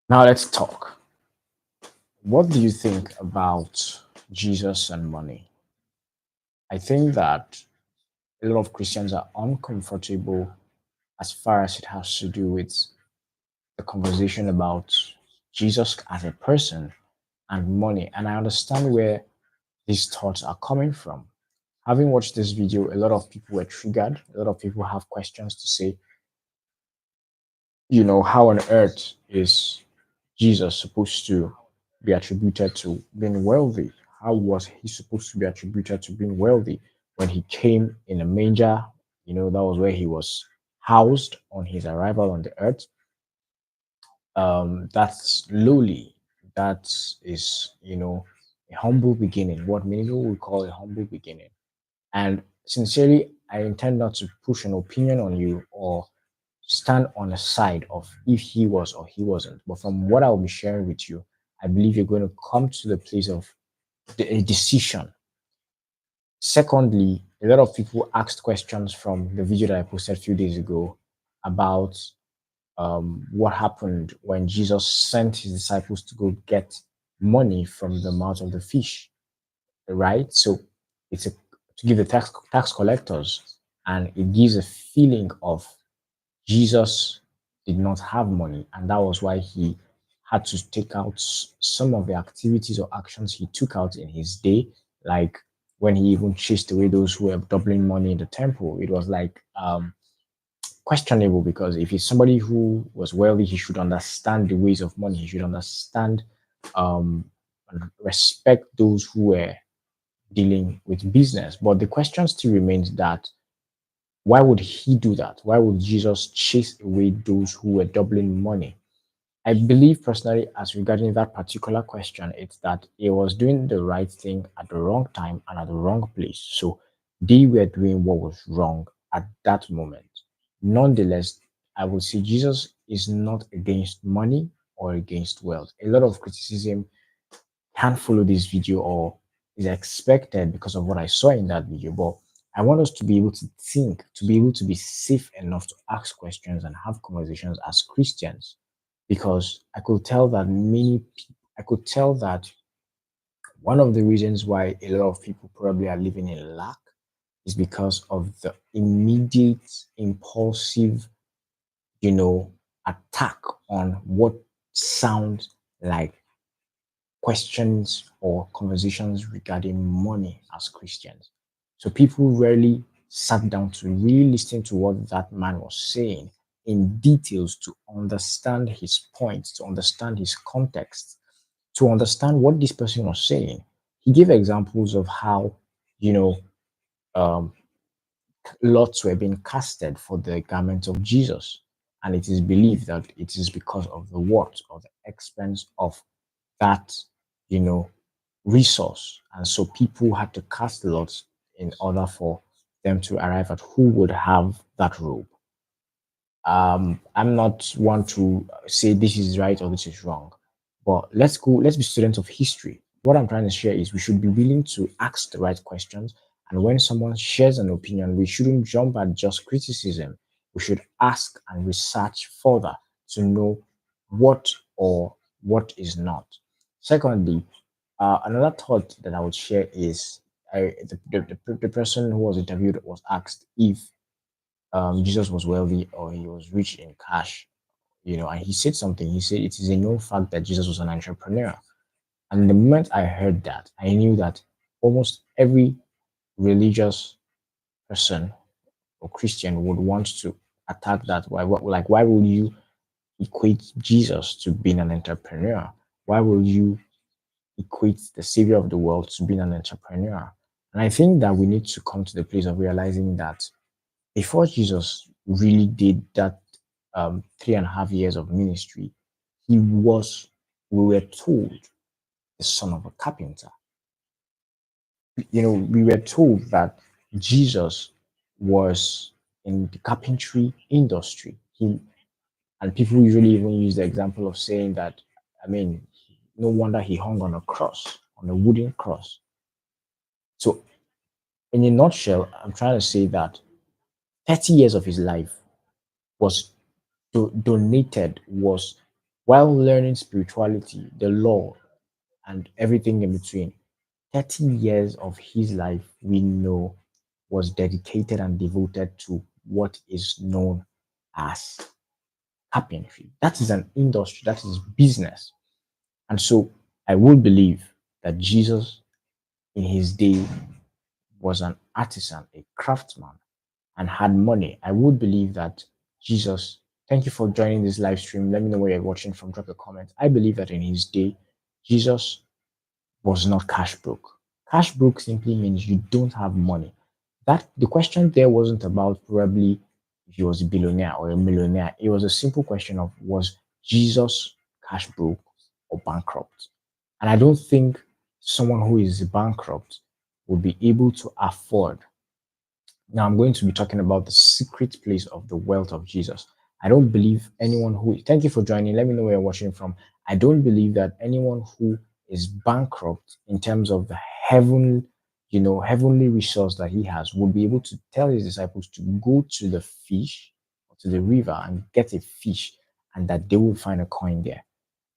Now let's talk. What do you think about Jesus and money? I think that a lot of Christians are uncomfortable as far as it has to do with the conversation about Jesus as a person and money. And I understand where these thoughts are coming from. Having watched this video, a lot of people were triggered. A lot of people have questions to say, how on earth is Jesus supposed to be attributed to being wealthy? How was he supposed to be attributed to being wealthy when he came in a manger? That was where he was housed on his arrival on the earth. That's lowly. That is, a humble beginning, what many people would call a humble beginning. And sincerely, I intend not to push an opinion on you or stand on the side of if he was or he wasn't. But from what I'll be sharing with you, I believe you're going to come to the place of a decision. Secondly, a lot of people asked questions from the video that I posted a few days ago about what happened when Jesus sent his disciples to go get money from the mouth of the fish, right? So it's to give the tax collectors, and it gives a feeling of Jesus did not have money, and that was why he had to take out some of the activities or actions he took out in his day, like when he even chased away those who were doubling money in the temple. It was like questionable, because if he's somebody who was wealthy, he should understand the ways of money. He should understand and respect those who were dealing with business. But the question still remains that why would he do that? Why would Jesus chase away those who were doubling money? I believe personally, as regarding that particular question, it's that he was doing the right thing at the wrong time and at the wrong place. So they were doing what was wrong at that moment. Nonetheless, I would say Jesus is not against money or against wealth. A lot of criticism can't follow this video or is expected because of what I saw in that video. But I want us to be able to think, to be able to be safe enough to ask questions and have conversations as Christians. Because I could tell that I could tell that one of the reasons why a lot of people probably are living in lack is because of the immediate, impulsive, you know, attack on what sounds like questions or conversations regarding money as Christians. So people rarely sat down to really listen to what that man was saying in details to understand his points, to understand his context, to understand what this person was saying. He gave examples of how, you know, um, lots were being casted for the garment of Jesus. And it is believed that it is because of the worth or the expense of that, you know, resource. And so people had to cast lots in order for them to arrive at who would have that robe. I'm not one to say this is right or this is wrong, but let's be students of history. What I'm trying to share is we should be willing to ask the right questions. And when someone shares an opinion, we shouldn't jump at just criticism. We should ask and research further to know what or what is not. Secondly, another thought that I would share is the person who was interviewed was asked if Jesus was wealthy or he was rich in cash, and he said something. He said it is a known fact that Jesus was an entrepreneur. And the moment I heard that, I knew that almost every religious person or Christian would want to attack that. Why would you equate Jesus to being an entrepreneur? Why will you equate the savior of the world to being an entrepreneur? And I think that we need to come to the place of realizing that before Jesus really did that 3.5 years of ministry, he was, we were told, the son of a carpenter. We were told that Jesus was in the carpentry industry. And people usually even use the example of saying that, I mean, no wonder he hung on a cross, on a wooden cross. So, in a nutshell, I'm trying to say that 30 years of his life was donated, was while learning spirituality, the law, and everything in between. 30 years of his life, we know, was dedicated and devoted to what is known as carpentry. That is an industry, that is business. And so I would believe that Jesus in his day was an artisan, a craftsman, and had money. I would believe that Jesus, thank you for joining this live stream. Let me know where you're watching from. Drop a comment. I believe that in his day, Jesus was not cash broke. Cash broke simply means you don't have money. That the question there wasn't about probably if he was a billionaire or a millionaire. It was a simple question of was Jesus cash broke or bankrupt? And I don't think someone who is bankrupt will be able to afford. Now, I'm going to be talking about the secret place of the wealth of Jesus. I don't believe anyone who, thank you for joining. Let me know where you're watching from. I don't believe that anyone who is bankrupt in terms of the heavenly resource that he has will be able to tell his disciples to go to the fish or to the river and get a fish and that they will find a coin there.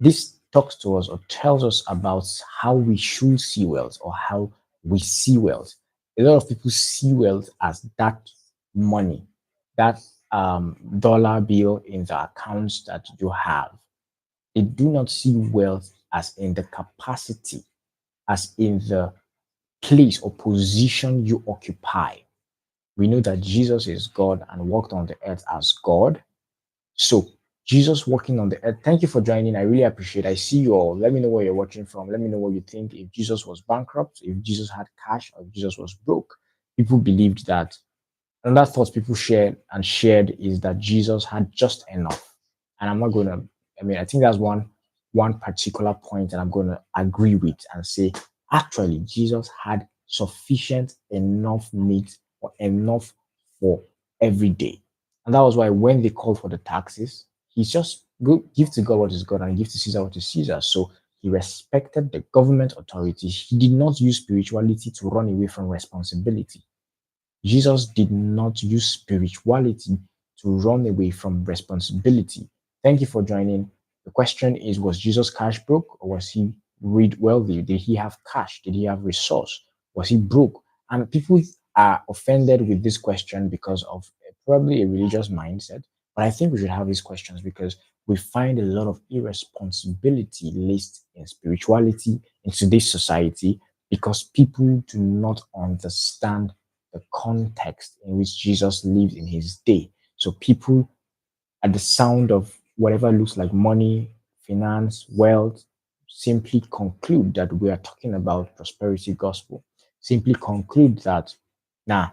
This talks to us or tells us about how we should see wealth or how we see wealth. A lot of people see wealth as that money, that dollar bill in the accounts that you have. They do not see wealth as in the capacity, as in the place or position you occupy. We know that Jesus is God and walked on the earth as God. So Jesus walking on the earth. Thank you for joining. I really appreciate it. I see you all. Let me know where you're watching from. Let me know what you think. If Jesus was bankrupt, if Jesus had cash, or if Jesus was broke. People believed that. Another thought people shared is that Jesus had just enough. And I'm not gonna, I mean, I think that's one particular point that I'm gonna agree with and say, actually, Jesus had sufficient enough meat or enough for every day. And that was why when they called for the taxes, he's just go give to God what is God and give to Caesar what is Caesar. So he respected the government authority. He did not use spirituality to run away from responsibility. Jesus did not use spirituality to run away from responsibility. Thank you for joining. The question is, was Jesus cash broke or was he read wealthy? Did he have cash? Did he have resource? Was he broke? And people are offended with this question because of probably a religious mindset. But I think we should have these questions because we find a lot of irresponsibility laced in spirituality in today's society because people do not understand the context in which Jesus lived in his day. So people at the sound of whatever looks like money, finance, wealth, simply conclude that we are talking about prosperity gospel. Simply conclude that, nah,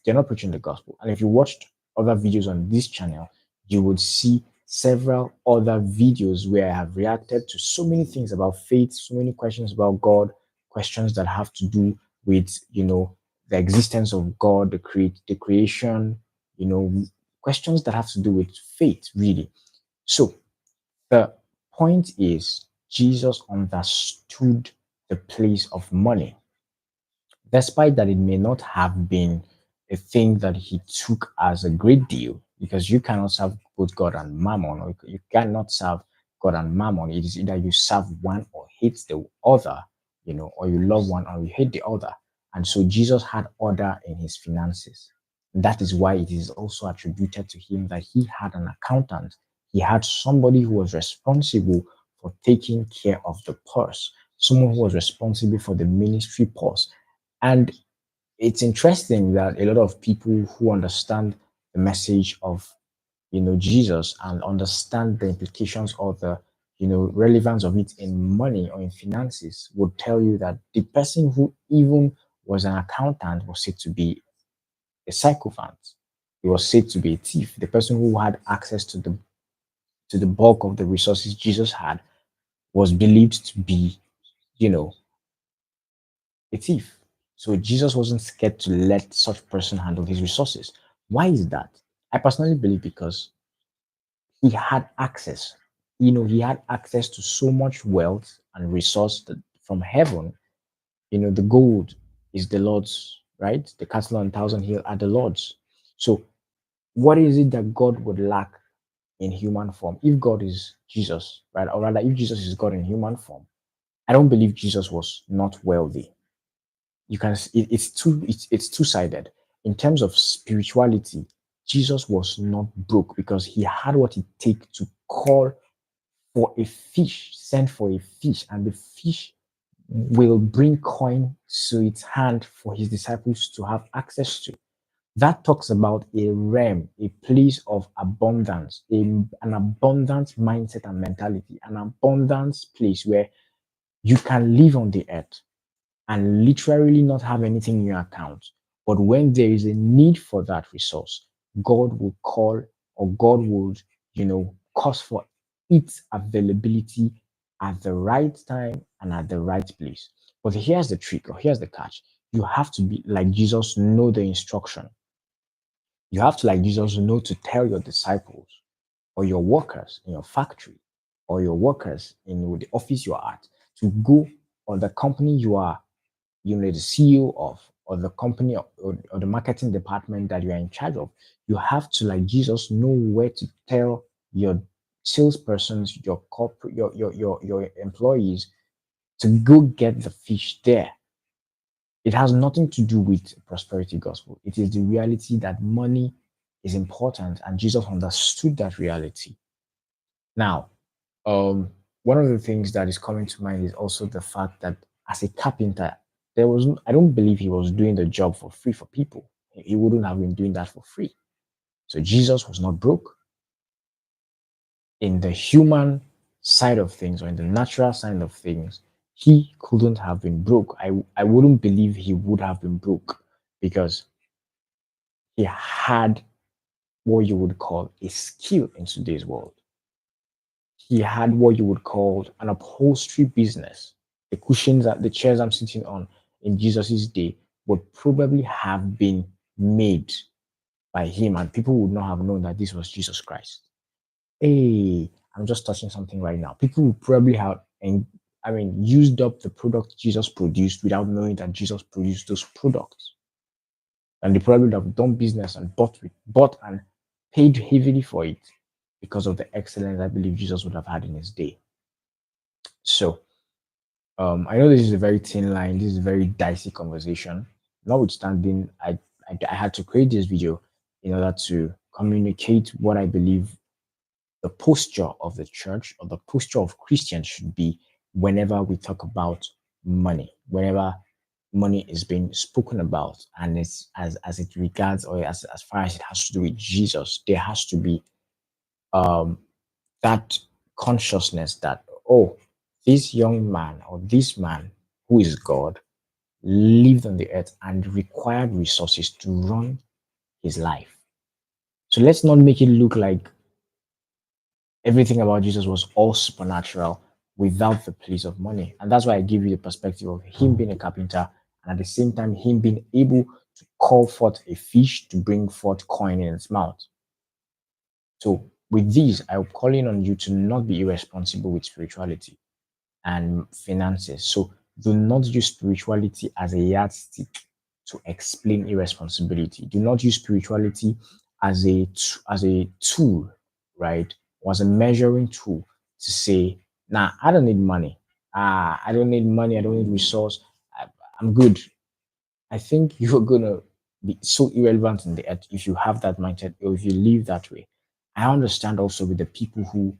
they're not preaching the gospel. And if you watched other videos on this channel, you would see several other videos where I have reacted to so many things about faith, so many questions about God, questions that have to do with, the existence of God, the creation, questions that have to do with faith, really. So the point is, Jesus understood the place of money despite that it may not have been a thing that he took as a great deal, because you cannot serve both God and mammon, or you cannot serve God and mammon. It is either you serve one or hate the other, or you love one or you hate the other. And so Jesus had order in his finances. That is why it is also attributed to him that he had an accountant. He had somebody who was responsible for taking care of the purse, someone who was responsible for the ministry purse. And it's interesting that a lot of people who understand the message of Jesus and understand the implications or the relevance of it in money or in finances would tell you that the person who even was an accountant was said to be a sycophant. He was said to be a thief. The person who had access to the bulk of the resources Jesus had was believed to be, you know, a thief. So Jesus wasn't scared to let such person handle his resources. Why is that? I personally believe because he had access. He had access to so much wealth and resource that from heaven. The gold is the Lord's, right? The cattle on thousand hill are the Lord's. So what is it that God would lack? in human form, if God is Jesus, right, or rather, if Jesus is God in human form, I don't believe Jesus was not wealthy. You can it's two-sided. In terms of spirituality, Jesus was not broke because he had what it takes to call for a fish, send for a fish, and the fish will bring coin to its hand for his disciples to have access to. That talks about a realm, a place of abundance, an abundant mindset and mentality, an abundance place where you can live on the earth and literally not have anything in your account. But when there is a need for that resource, God will call, or God would, cause for its availability at the right time and at the right place. But here's the trick, or here's the catch. You have to be like Jesus, know the instruction. You have to, like Jesus, know to tell your disciples or your workers in your factory or your workers in the office you are at to go, or the company you are, the CEO of, or the company, or the marketing department that you are in charge of. You have to, like Jesus, know where to tell your salespersons, your corporate, your employees to go get the fish there. It has nothing to do with prosperity gospel. It is the reality that money is important, and Jesus understood that reality. Now, um, one of the things that is coming to mind is also the fact that as a carpenter, I don't believe he was doing the job for free for people. He wouldn't have been doing that for free. So Jesus was not broke. In the human side of things, or in the natural side of things, he couldn't have been broke. I wouldn't believe he would have been broke because he had what you would call a skill in today's world. He had what you would call an upholstery business. The cushions, the chairs I'm sitting on in Jesus's day would probably have been made by him, and people would not have known that this was Jesus Christ. Hey, I'm just touching something right now. People would probably have, and used up the product Jesus produced without knowing that Jesus produced those products. And they probably would have done business and bought and paid heavily for it because of the excellence I believe Jesus would have had in his day. So, I know this is a very thin line. This is a very dicey conversation. Notwithstanding, I had to create this video in order to communicate what I believe the posture of the church, or the posture of Christians, should be whenever we talk about money, whenever money is being spoken about, and it's as it regards, or as far as it has to do with Jesus, there has to be um that consciousness that, oh, this young man or this man who is God lived on the earth and required resources to run his life. So let's not make it look like everything about Jesus was all supernatural without the place of money. And that's why I give you the perspective of him being a carpenter, and at the same time, him being able to call forth a fish to bring forth coin in its mouth. So, with these, I'm calling on you to not be irresponsible with spirituality and finances. So, do not use spirituality as a yardstick to explain irresponsibility. Do not use spirituality as a tool, right? Or as a measuring tool to say, nah, I don't need money. I don't need money. I don't need resource. I'm good. I think you're gonna be so irrelevant in the earth if you have that mindset, or if you live that way. I understand also with the people who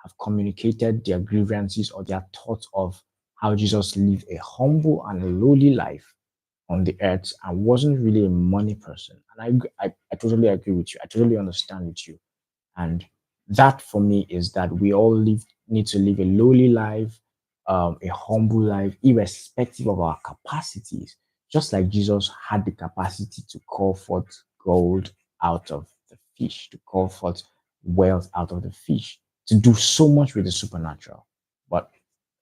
have communicated their grievances or their thoughts of how Jesus lived a humble and a lowly life on the earth and wasn't really a money person. And I totally agree with you. I totally understand with you. And that for me is that we all need to live a lowly life, a humble life, irrespective of our capacities. Just like Jesus had the capacity to call forth gold out of the fish, to call forth wealth out of the fish, to do so much with the supernatural. But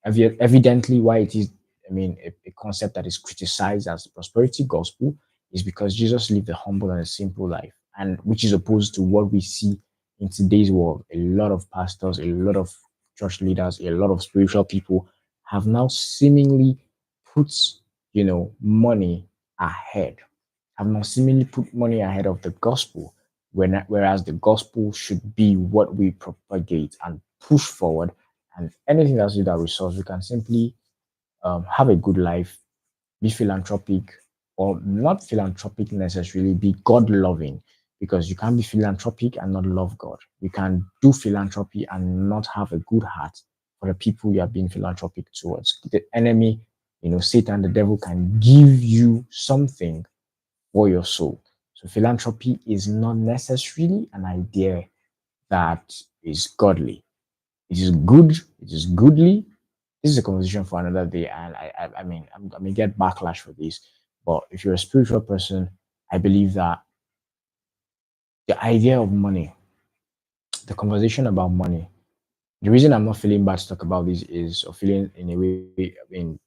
evidently, why it is, a concept that is criticized as prosperity gospel is because Jesus lived a humble and a simple life, and which is opposed to what we see in today's world. A lot of pastors, a lot of church leaders, a lot of spiritual people have now seemingly put, money ahead, have now seemingly put money ahead of the gospel, whereas the gospel should be what we propagate and push forward. And anything that's with our resource, we can simply have a good life, be philanthropic, or not philanthropic necessarily, be God loving, because you can't be philanthropic and not love God. You can do philanthropy and not have a good heart for the people you are being philanthropic towards. The enemy, Satan, the devil, can give you something for your soul. So philanthropy is not necessarily an idea that is godly. It is good, it is goodly. This is a conversation for another day, and I may get backlash for this. But if you're a spiritual person, I believe that the idea of money, the conversation about money, the reason I'm not feeling bad to talk about this is, or feeling in a way,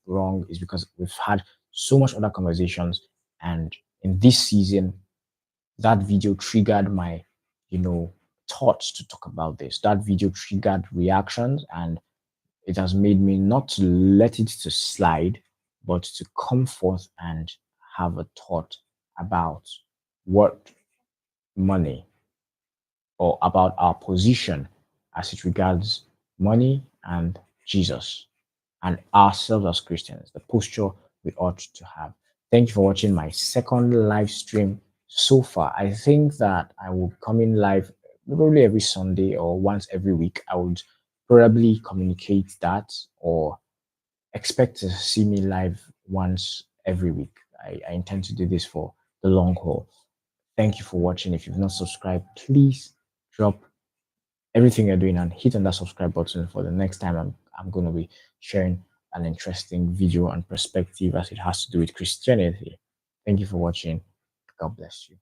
wrong, is because we've had so much other conversations, and in this season, that video triggered my, you know, thoughts to talk about this. That video triggered reactions, and it has made me not to let it to slide, but to come forth and have a thought about what money, or about our position as it regards money and Jesus and ourselves as Christians, the posture we ought to have. Thank you for watching my second live stream so far. I think that I will come in live probably every Sunday or once every week. I would probably communicate that, or expect to see me live once every week. I intend to do this for the long haul. Thank you for watching. If you've not subscribed, please drop everything you're doing and hit on that subscribe button for the next time I'm going to be sharing an interesting video and perspective as it has to do with Christianity. Thank you for watching. God bless you.